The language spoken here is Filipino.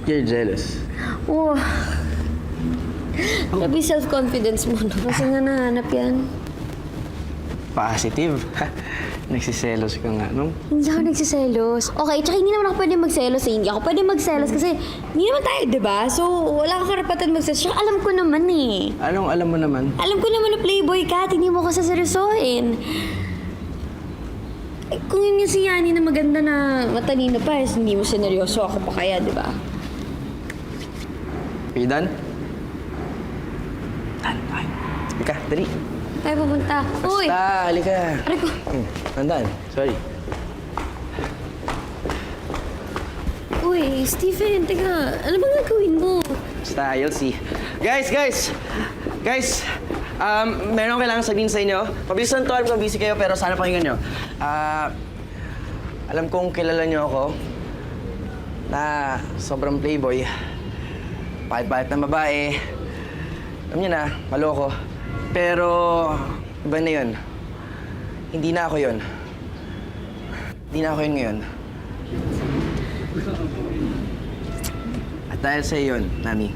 You're jealous. Oh. Grabe self-confidence mo, no? Kasi nga nahanap yan. Positive. Nagsiselos ka nga, no? Hindi ako nagsiselos. Okay, tsaka hindi naman ako pwede magselos eh. Hindi ako pwede magselos kasi hindi naman tayo, di ba? So, wala kang karapatan magselos. Tsaka alam ko naman eh. Anong alam mo naman? Alam ko naman na playboy ka at hindi mo ko saseryosohin. Eh, kung yun yung si Yani na maganda na matalino pa, eh, hindi mo sineryoso ako pa kaya, di ba? Are you done? Done. Okay. Halika, dali. Tayo pupunta. Uy! Basta, halika. Aray ko. Nandaan. Sorry. Uy, Stephen, teka. Ano bang gagawin mo? Basta, you'll see. Guys! Meron kailangan sabihin sa inyo. Mabilisan to, alam ko busy kayo, pero sana pakinggan nyo. Alam kong kilala nyo ako na sobrang playboy. Pahit-pahit na babae. Alam nyo na, maloko. Pero, iba na yun. Hindi na ako yun. Hindi na ako yun ngayon. At dahil sa yun, Nami,